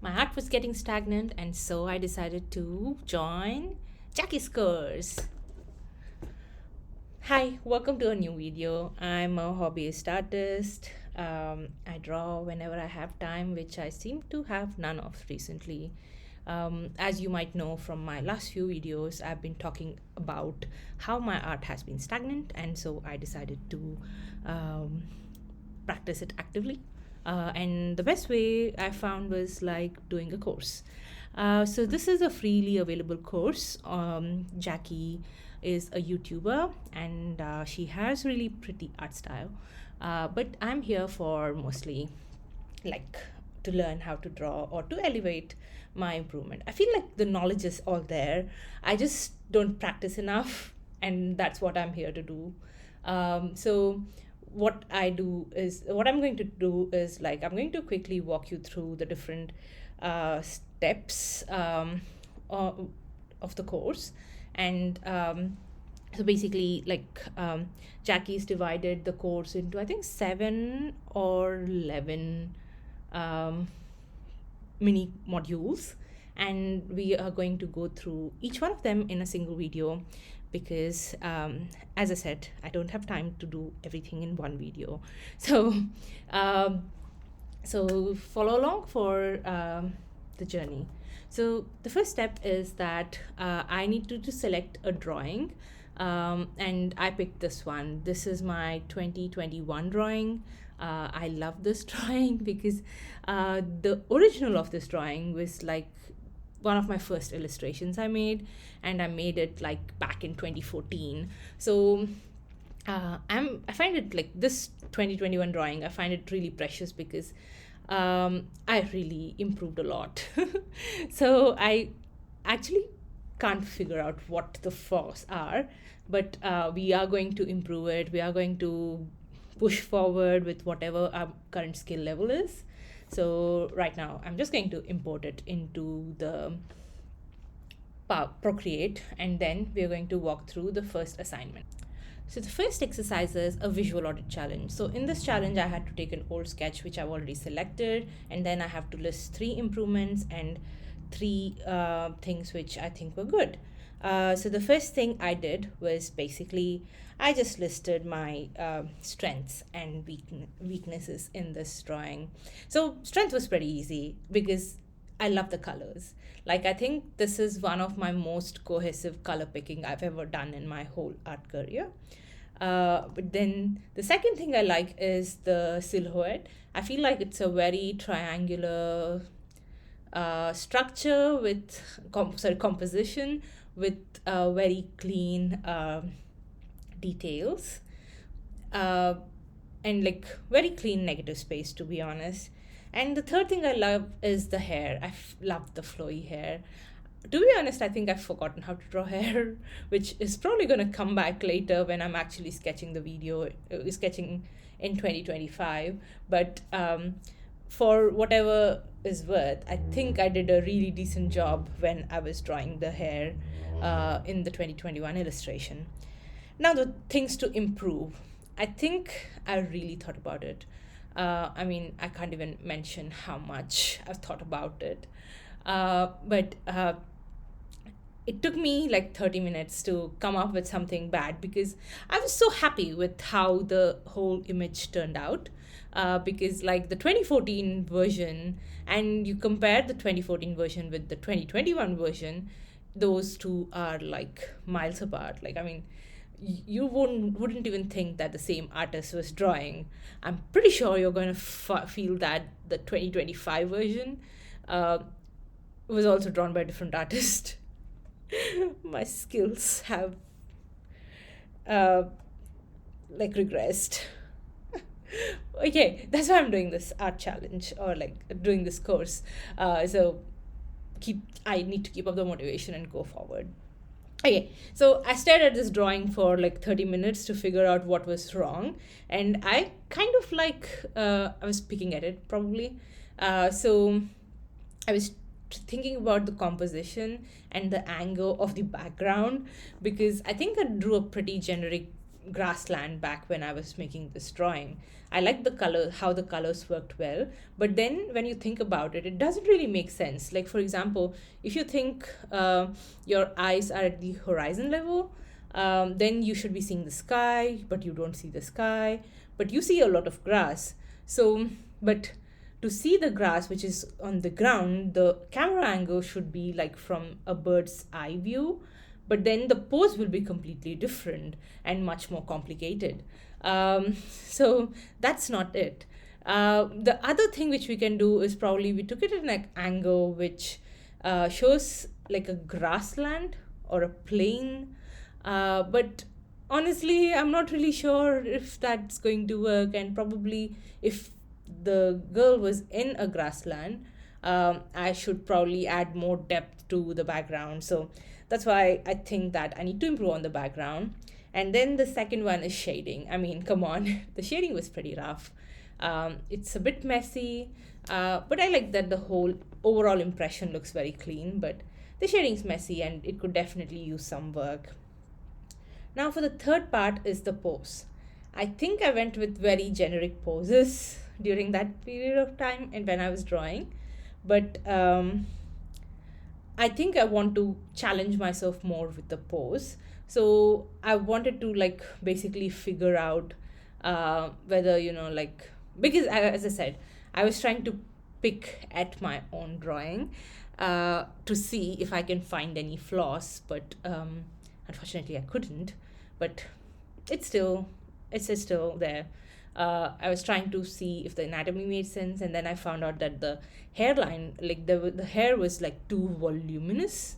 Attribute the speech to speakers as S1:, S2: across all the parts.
S1: My art was getting stagnant, and so I decided to join Jackie's course. Hi, welcome to a new video. I'm a hobbyist artist. I draw whenever I have time, which I seem to have none of recently. As you might know from my last few videos, I've been talking about how my art has been stagnant, and so I decided to um, practice it actively. And the best way I found was like doing a course. So this is a freely available course. Jackie is a YouTuber and she has really pretty art style. But I'm here for mostly like to learn how to draw or to elevate my improvement. I feel like the knowledge is all there. I just don't practice enough, and that's what I'm here to do. So what I'm going to do is like I'm going to quickly walk you through the different steps of the course. And so basically Jackie's divided the course into I think 7 or 11 um, mini modules, and we are going to go through each one of them in a single video because as I said, I don't have time to do everything in one video. So um, so follow along for the journey. So the first step is that I need to select a drawing, and I picked this one. This is my 2021 drawing. I love this drawing because the original of this drawing was like one of my first illustrations I made, and I made it like back in 2014. So I find it like this 2021 drawing, I find it really precious because I really improved a lot. So I actually can't figure out what the flaws are, but we are going to improve it. We are going to push forward with whatever our current skill level is. So right now, I'm just going to import it into the Procreate, and then we're going to walk through the first assignment. So the first exercise is a visual audit challenge. So in this challenge, I had to take an old sketch which I've already selected, and then I have to list 3 improvements and 3 things which I think were good. So the first thing I did was basically I just listed my strengths and weaknesses in this drawing. So strength was pretty easy because I love the colors. Like I think this is one of my most cohesive color picking I've ever done in my whole art career. But then the second thing I like is the silhouette. I feel like it's a very triangular structure with composition with very clean details, uh, and like very clean negative space, to be honest. And the third thing I love is the hair. Love the flowy hair. To be honest, I think I've forgotten how to draw hair, which is probably going to come back later when I'm actually sketching the video, sketching in 2025. But for whatever is worth, I think I did a really decent job when I was drawing the hair in the 2021 illustration. Now, the things to improve. I think I really thought about it. I mean, I can't even mention how much I've thought about it. But it took me like 30 minutes to come up with something bad because I was so happy with how the whole image turned out. Because, like, the 2014 version, and you compare the 2014 version with the 2021 version, those two are like miles apart. Like, I mean, you wouldn't even think that the same artist was drawing. I'm pretty sure you're going to feel that the 2025 version was also drawn by a different artist. My skills have uh, like regressed. Okay, that's why I'm doing this art challenge or like doing this course. So I need to keep up the motivation and go forward. Okay, so I stared at this drawing for like 30 minutes to figure out what was wrong, and I kind of like I was picking at it probably. So I was thinking about the composition and the angle of the background because I think I drew a pretty generic grassland back when I was making this drawing. I like the color, how the colors worked well. But then when you think about it, it doesn't really make sense. Like, for example, if you think your eyes are at the horizon level, then you should be seeing the sky, but you don't see the sky, but you see a lot of grass. So, but to see the grass which is on the ground, the camera angle should be like from a bird's eye view, but then the pose will be completely different and much more complicated. So that's not it. The other thing which we can do is probably we took it in an angle which shows like a grassland or a plain, but honestly, I'm not really sure if that's going to work. And probably if the girl was in a grassland, I should probably add more depth to the background. So that's why I think that I need to improve on the background. And then the second one is shading. I mean, come on, the shading was pretty rough. It's a bit messy, but I like that the whole overall impression looks very clean, but the shading's messy and it could definitely use some work. Now, for the third part is the pose. I think I went with very generic poses during that period of time and when I was drawing, but I think I want to challenge myself more with the pose. So I wanted to like basically figure out whether, like, because as I said, I was trying to pick at my own drawing to see if I can find any flaws, but unfortunately I couldn't. But it's still it's still there. I was trying to see if the anatomy made sense, and then I found out that the hairline, like the hair was like too voluminous,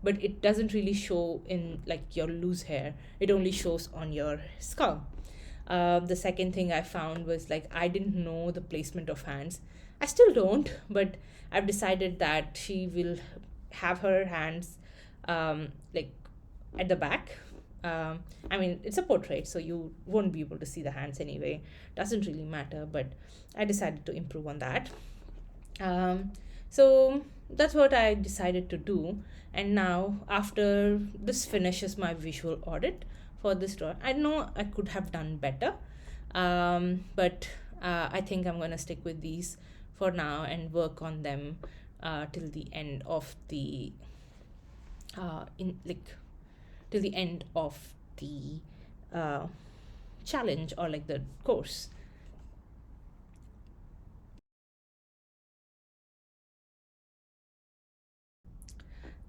S1: but it doesn't really show in like your loose hair. It only shows on your skull. The second thing I found was like I didn't know the placement of hands. I still don't, but I've decided that she will have her hands like at the back. I mean, it's a portrait, so you won't be able to see the hands anyway. Doesn't really matter, but I decided to improve on that. So that's what I decided to do. And now, after this finishes my visual audit for this drawing, I know I could have done better, but I think I'm gonna stick with these for now and work on them till the end of the in like till the end of the uh, challenge or like the course.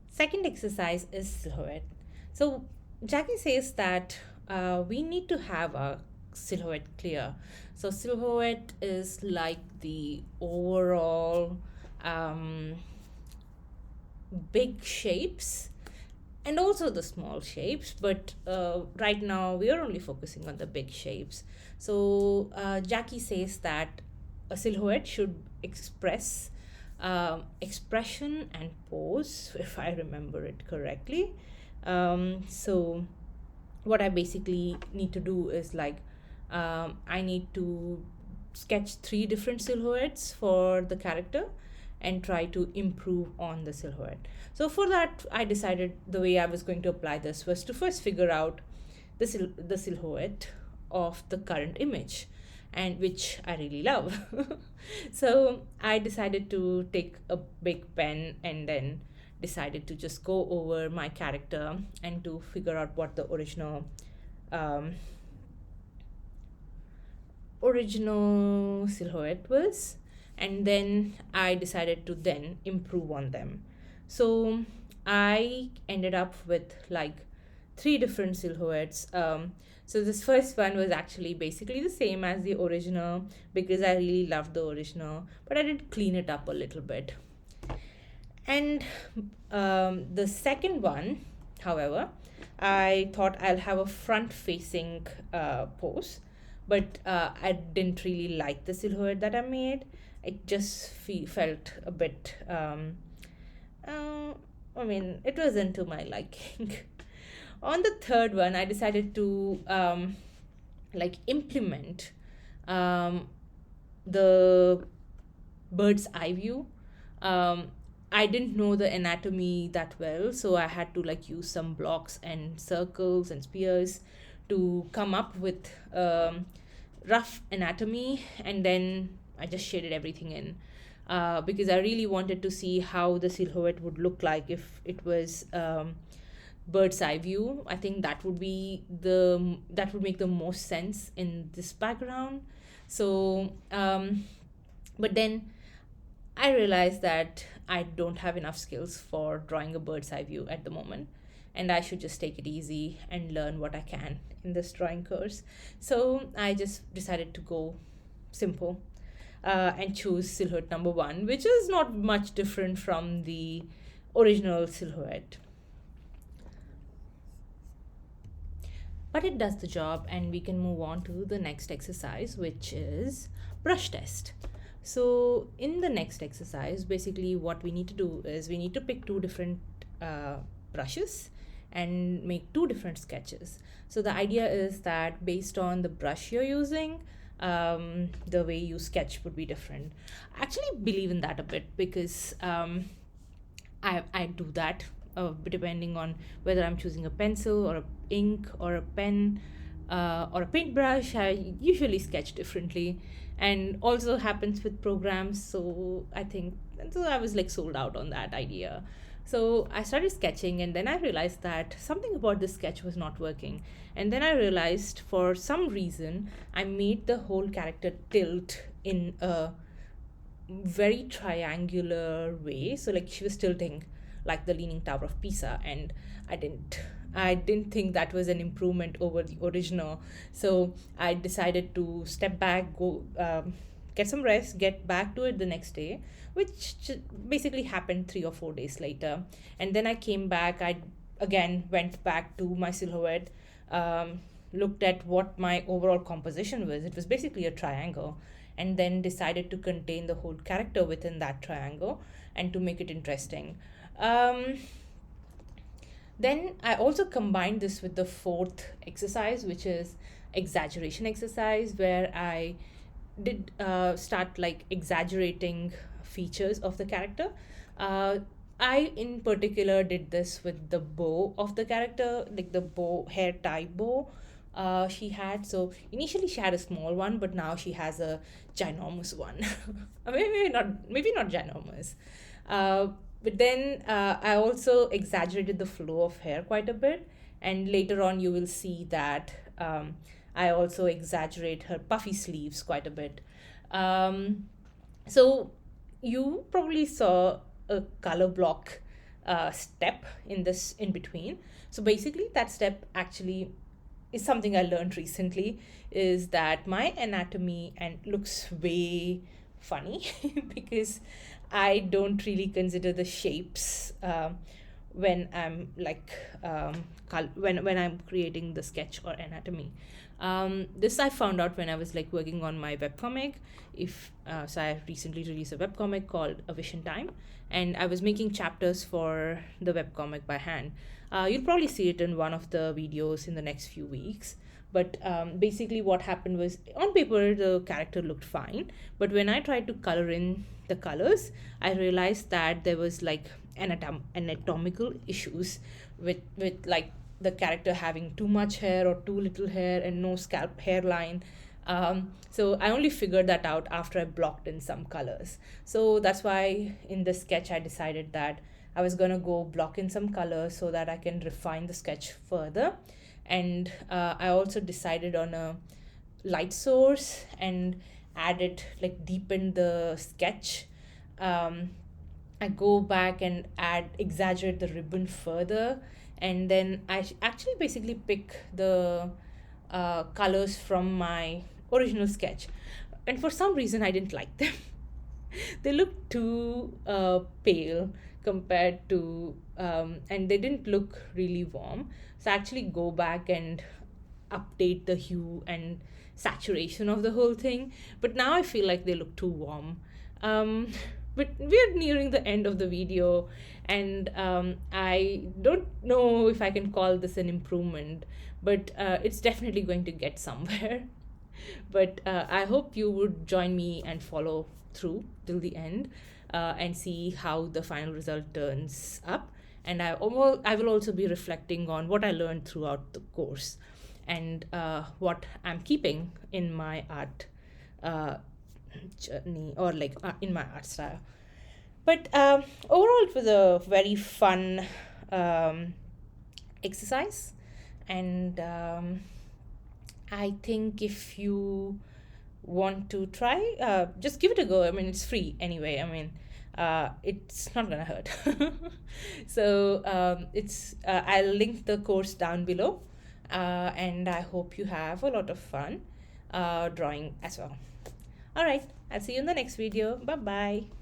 S1: Second exercise is silhouette. So Jackie says that we need to have a silhouette clear. So silhouette is like the overall um, big shapes and also the small shapes, but right now we are only focusing on the big shapes. So Jackie says that a silhouette should express expression and pose, if I remember it correctly. So what I basically need to do is like I need to sketch three different silhouettes for the character and try to improve on the silhouette. So for that, I decided the way I was going to apply this was to first figure out the silhouette of the current image, and which I really love. So I decided to take a big pen and then decided to just go over my character and to figure out what the um, original silhouette was, and then I decided to then improve on them. So I ended up with like three different silhouettes. So this first one was actually basically the same as the original because I really loved the original, but I did clean it up a little bit. And the second one, however, I thought I'll have a front facing pose, but I didn't really like the silhouette that I made. It just felt a bit, uh, I mean, it wasn't to my liking. On the third one, I decided to like implement um, the bird's eye view. um, I didn't know the anatomy that well, so I had to like use some blocks and circles and spears to come up with rough anatomy, and then I just shaded everything in, because I really wanted to see how the silhouette would look like if it was bird's eye view. I think that would make the most sense in this background. So but then I realized that I don't have enough skills for drawing a bird's eye view at the moment, and I should just take it easy and learn what I can in this drawing course. So I just decided to go simple, and choose silhouette number one, which is not much different from the original silhouette. But it does the job, and we can move on to the next exercise, which is brush test. So in the next exercise, basically what we need to do is we need to pick two different brushes and make two different sketches. So the idea is that based on the brush you're using, the way you sketch would be different. I actually believe in that a bit, because I do that, depending on whether I'm choosing a pencil or a ink or a pen, or a paintbrush. I usually sketch differently, and also happens with programs. So I was like sold out on that idea. So I started sketching, and then I realized that something about this sketch was not working. And then I realized for some reason I made the whole character tilt in a very triangular way. So like she was tilting like the Leaning Tower of Pisa, and I didn't I didn't think that was an improvement over the original. So I decided to step back, go get some rest, get back to it the next day, which basically happened 3 or 4 days later. And then I came back. I again went back to my silhouette, looked at what my overall composition was. It was basically a triangle, and then decided to contain the whole character within that triangle and to make it interesting. Um, then I also combined this with the fourth exercise, which is exaggeration exercise, where I did start like exaggerating features of the character. Uh, I in particular did this with the bow of the character, like the bow hair tie bow she had. So initially she had a small one, but now she has a ginormous one. Maybe not ginormous. Uh, but then I also exaggerated the flow of hair quite a bit, and later on you will see that I also exaggerate her puffy sleeves quite a bit. Um, so you probably saw a color block step in this in between. So basically, that step actually is something I learned recently, is that my anatomy and looks way funny because I don't really consider the shapes when I'm like when I'm creating the sketch or anatomy. This I found out when I was like working on my webcomic. If so, I recently released a webcomic called A Vision Time, and I was making chapters for the webcomic by hand. You'll probably see it in one of the videos in the next few weeks. But basically, what happened was on paper the character looked fine, but when I tried to color in the colors, I realized that there was like anatomical issues with like the character having too much hair or too little hair and no scalp hairline. So I only figured that out after I blocked in some colors. So that's why in the sketch I decided that I was gonna go block in some colors so that I can refine the sketch further. And I also decided on a light source and added like deepen the sketch. um, I go back and exaggerate the ribbon further, and then actually basically pick the colors from my original sketch. And for some reason, I didn't like them. They looked too pale compared to, and they didn't look really warm. So I actually go back and update the hue and saturation of the whole thing. But now I feel like they look too warm. Um, but we're nearing the end of the video, and I don't know if I can call this an improvement, but it's definitely going to get somewhere. But I hope you would join me and follow through till the end, and see how the final result turns up. And I will also be reflecting on what I learned throughout the course. and what I'm keeping in my art journey, or like in my art style. But overall, it was a very fun um, exercise, and I think if you want to try, just give it a go. I mean, it's free anyway. I mean, it's not gonna hurt. So it's I'll link the course down below, and I hope you have a lot of fun drawing as well. All right, I'll see you in the next video. Bye bye.